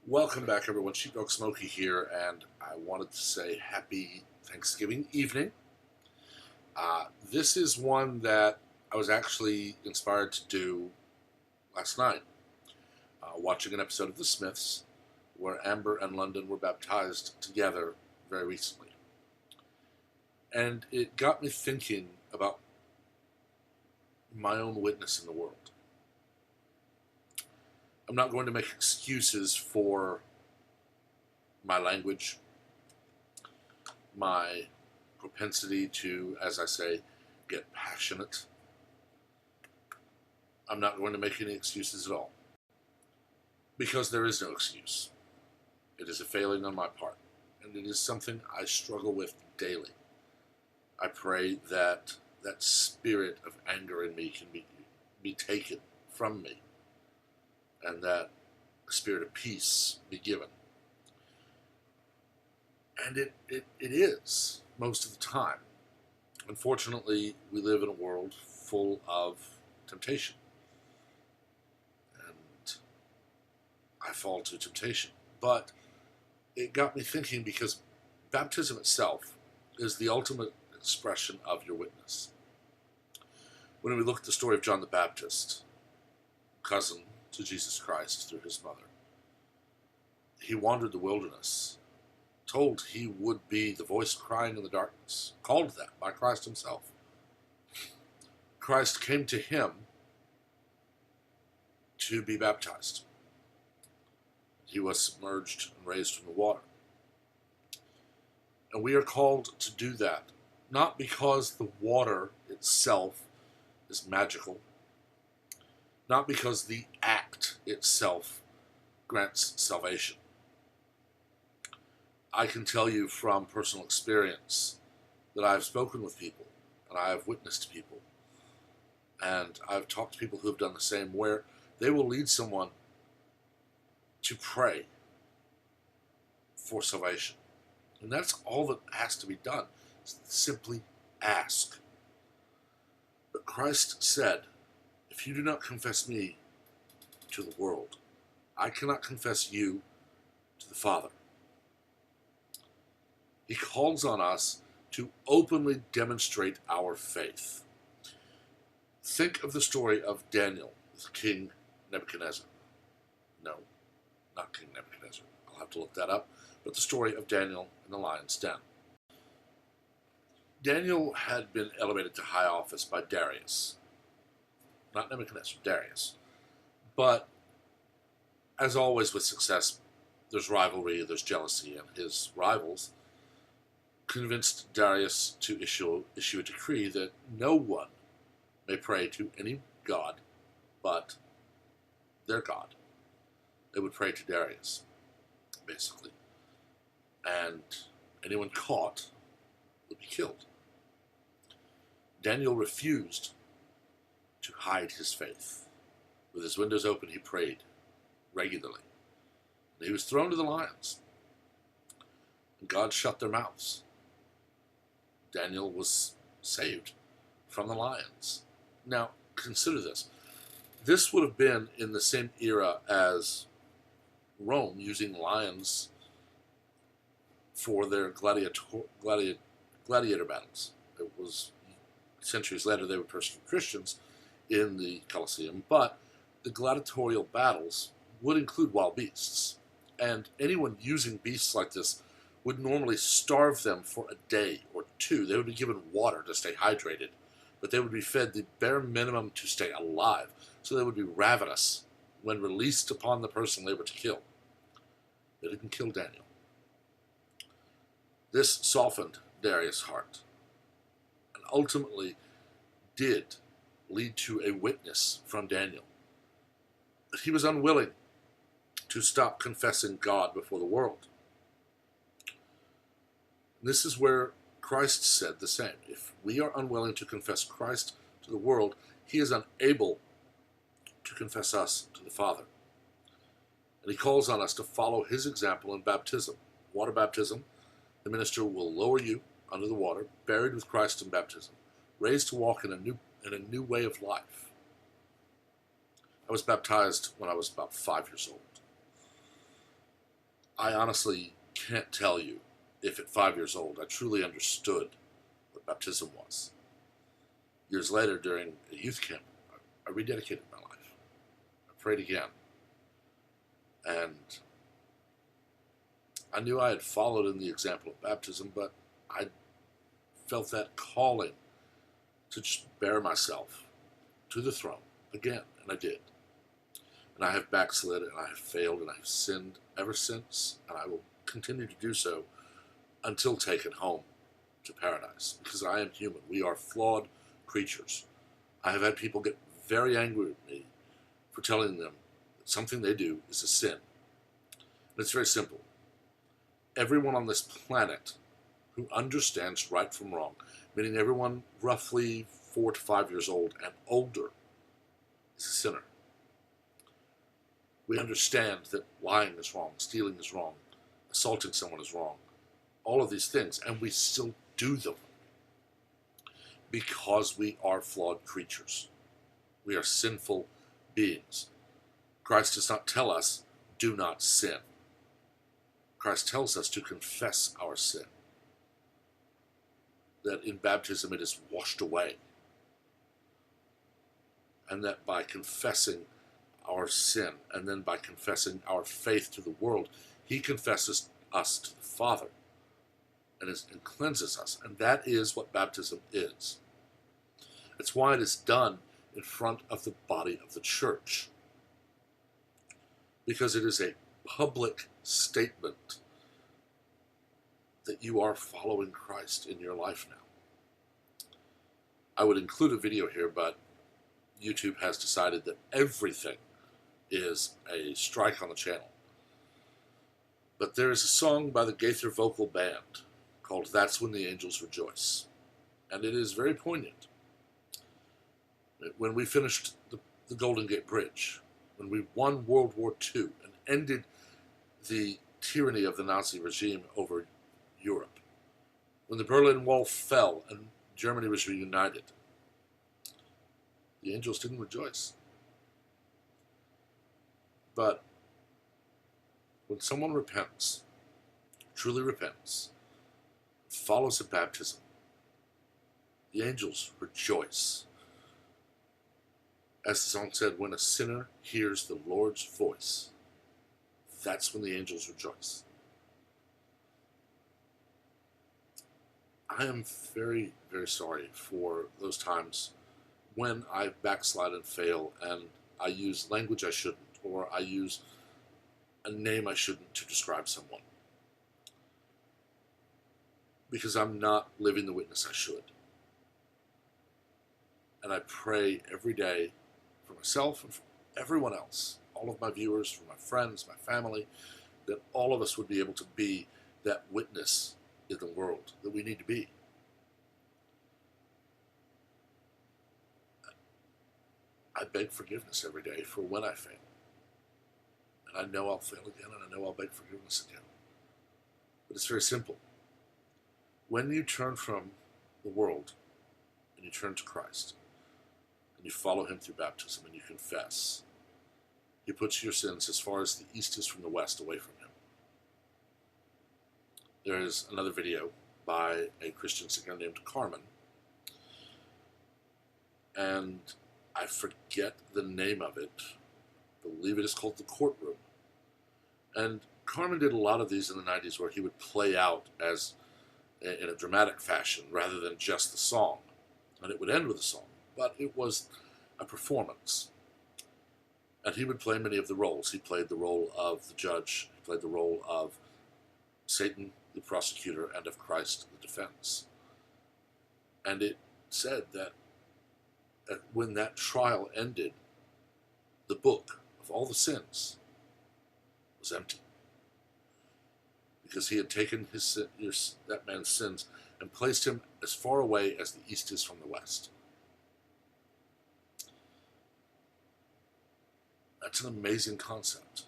Welcome back, everyone. Sheepdog Smokey here, and I wanted to say happy Thanksgiving evening. This is one that I was actually inspired to do last night, watching an episode of The Smiths where Amber and London were baptized together very recently. And it got me thinking about my own witness in the world. I'm not going to make excuses for my language, my propensity to, as I say, get passionate. I'm not going to make any excuses at all, because there is no excuse. It is a failing on my part, and it is something I struggle with daily. I pray that that spirit of anger in me can be taken from me, and that a spirit of peace be given. And it is, most of the time. Unfortunately, we live in a world full of temptation. And I fall to temptation. But it got me thinking, because baptism itself is the ultimate expression of your witness. When we look at the story of John the Baptist, cousin to Jesus Christ through his mother, he wandered the wilderness, told he would be the voice crying in the darkness, called that by Christ himself. Christ came to him to be baptized. He was submerged and raised from the water. And we are called to do that, not because the water itself is magical, not because the act itself grants salvation. I can tell you from personal experience that I've spoken with people, and I have witnessed people, and I've talked to people who have done the same, where they will lead someone to pray for salvation. And that's all that has to be done. Simply ask. But Christ said, if you do not confess me to the world, I cannot confess you to the Father. He calls on us to openly demonstrate our faith. Think of the story of Daniel with King Nebuchadnezzar. No, not King Nebuchadnezzar. I'll have to look that up. But the story of Daniel in the lion's den. Daniel had been elevated to high office by Darius. Not Nebuchadnezzar, Darius. But, as always with success, there's rivalry, there's jealousy, and his rivals convinced Darius to issue a decree that no one may pray to any god but their god. They would pray to Darius, basically. And anyone caught would be killed. Daniel refused to hide his faith. With his windows open, he prayed regularly. And he was thrown to the lions. And God shut their mouths. Daniel was saved from the lions. Now, consider this. This would have been in the same era as Rome using lions for their gladiator battles. It was centuries later they would persecute Christians in the Colosseum, but the gladiatorial battles would include wild beasts. And anyone using beasts like this would normally starve them for a day or two. They would be given water to stay hydrated, but they would be fed the bare minimum to stay alive. So they would be ravenous when released upon the person they were to kill. They didn't kill Daniel. This softened Darius' heart, and ultimately did lead to a witness from Daniel. But he was unwilling to stop confessing God before the world. This is where Christ said the same. If we are unwilling to confess Christ to the world, he is unable to confess us to the Father. And he calls on us to follow his example in baptism. Water baptism, the minister will lower you under the water, buried with Christ in baptism, raised to walk in a new way of life. I was baptized when I was about 5 years old. I honestly can't tell you if at 5 years old I truly understood what baptism was. Years later, during a youth camp, I rededicated my life. I prayed again. And I knew I had followed in the example of baptism, but I felt that calling to just bear myself to the throne again, and I did. And I have backslid, and I have failed, and I have sinned ever since, and I will continue to do so until taken home to paradise, because I am human. We are flawed creatures. I have had people get very angry with me for telling them that something they do is a sin. And it's very simple. Everyone on this planet who understands right from wrong, meaning everyone roughly 4 to 5 years old and older, is a sinner. We understand that lying is wrong, stealing is wrong, assaulting someone is wrong, all of these things, and we still do them because we are flawed creatures. We are sinful beings. Christ does not tell us, do not sin. Christ tells us to confess our sin. That in baptism it is washed away. And that by confessing our sin, and then by confessing our faith to the world, he confesses us to the Father and cleanses us. And that is what baptism is. It's why it is done in front of the body of the church. Because it is a public statement that you are following Christ in your life now. I would include a video here, but YouTube has decided that everything is a strike on the channel. But there is a song by the Gaither Vocal Band called That's When the Angels Rejoice. And it is very poignant. When we finished the Golden Gate Bridge, when we won World War II and ended the tyranny of the Nazi regime over Europe, when the Berlin Wall fell and Germany was reunited, the angels didn't rejoice. But when someone repents, truly repents, follows a baptism, the angels rejoice. As the song said, when a sinner hears the Lord's voice, that's when the angels rejoice. I am very, very sorry for those times when I backslide and fail and I use language I shouldn't, or I use a name I shouldn't to describe someone. Because I'm not living the witness I should. And I pray every day for myself and for everyone else, all of my viewers, for my friends, my family, that all of us would be able to be that witness in the world that we need to be. I beg forgiveness every day for when I fail. And I know I'll fail again, and I know I'll beg forgiveness again. But it's very simple. When you turn from the world and you turn to Christ, and you follow him through baptism and you confess, he puts your sins as far as the east is from the west away from him. There is another video by a Christian singer named Carmen, and I forget the name of it. I believe it is called The Courtroom. And Carmen did a lot of these in the 90s where he would play out as in a dramatic fashion rather than just the song. And it would end with a song. But it was a performance. And he would play many of the roles. He played the role of the judge. He played the role of Satan, the prosecutor, and of Christ, the defense. And it said that when that trial ended, the book of all the sins was empty. Because he had taken that man's sins and placed him as far away as the east is from the west. That's an amazing concept.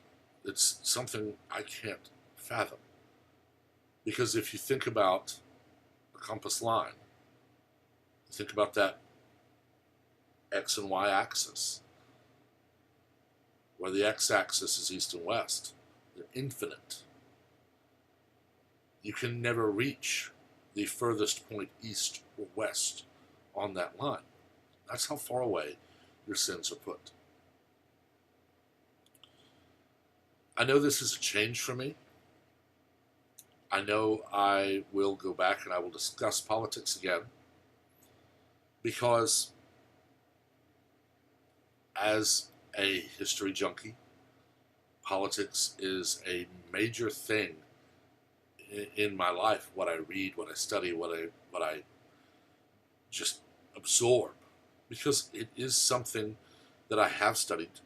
It's something I can't fathom. Because if you think about a compass line, think about that X and Y axis, where the X-axis is east and west. They're infinite. You can never reach the furthest point east or west on that line. That's how far away your sins are put. I know this is a change for me. I know I will go back and I will discuss politics again, because as a history junkie, politics is a major thing in my life. What I read, what I study, what I just absorb, because it is something that I have studied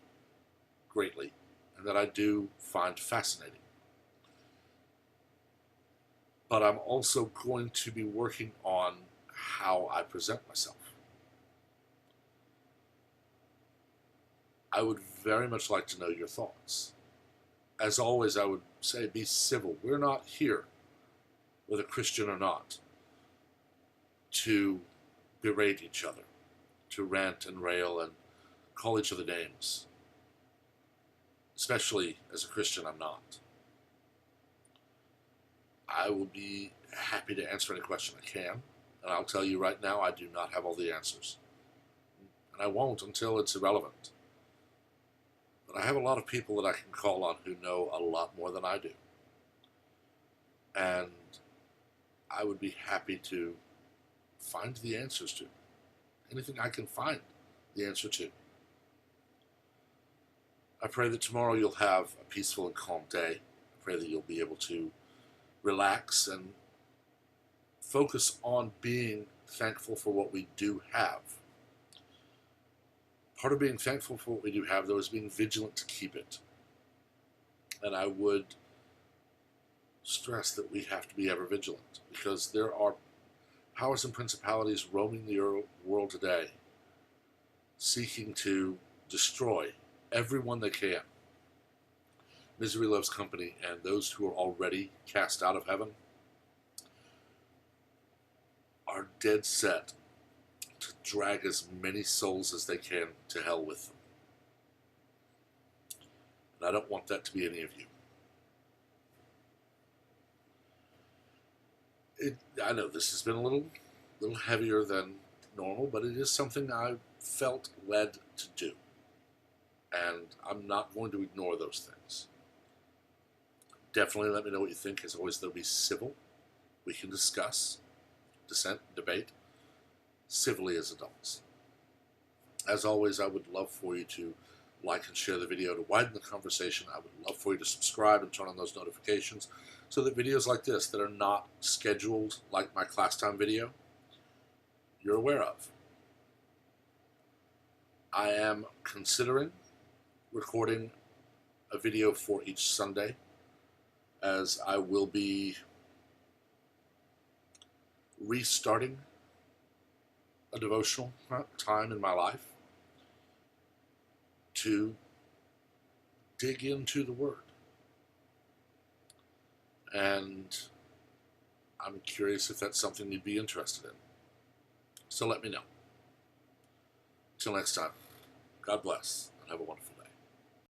greatly and that I do find fascinating. But I'm also going to be working on how I present myself. I would very much like to know your thoughts. As always, I would say be civil. We're not here, whether Christian or not, to berate each other, to rant and rail and call each other names. Especially as a Christian, I'm not. I will be happy to answer any question I can, and I'll tell you right now, I do not have all the answers. And I won't until it's irrelevant. But I have a lot of people that I can call on who know a lot more than I do. And I would be happy to find the answers to anything I can find the answer to. I pray that tomorrow you'll have a peaceful and calm day. I pray that you'll be able to relax and focus on being thankful for what we do have. Part of being thankful for what we do have, though, is being vigilant to keep it. And I would stress that we have to be ever vigilant, because there are powers and principalities roaming the world today, seeking to destroy everyone they can. Misery loves company, and those who are already cast out of heaven are dead set to drag as many souls as they can to hell with them. And I don't want that to be any of you. I know this has been a little heavier than normal, but it is something I felt led to do. And I'm not going to ignore those things. Definitely let me know what you think. As always, they'll be civil. We can discuss, dissent, debate, civilly as adults. As always, I would love for you to like and share the video to widen the conversation. I would love for you to subscribe and turn on those notifications so that videos like this that are not scheduled like my class time video, you're aware of. I am considering recording a video for each Sunday, as I will be restarting a devotional time in my life to dig into the Word. And I'm curious if that's something you'd be interested in. So let me know. Till next time, God bless and have a wonderful day.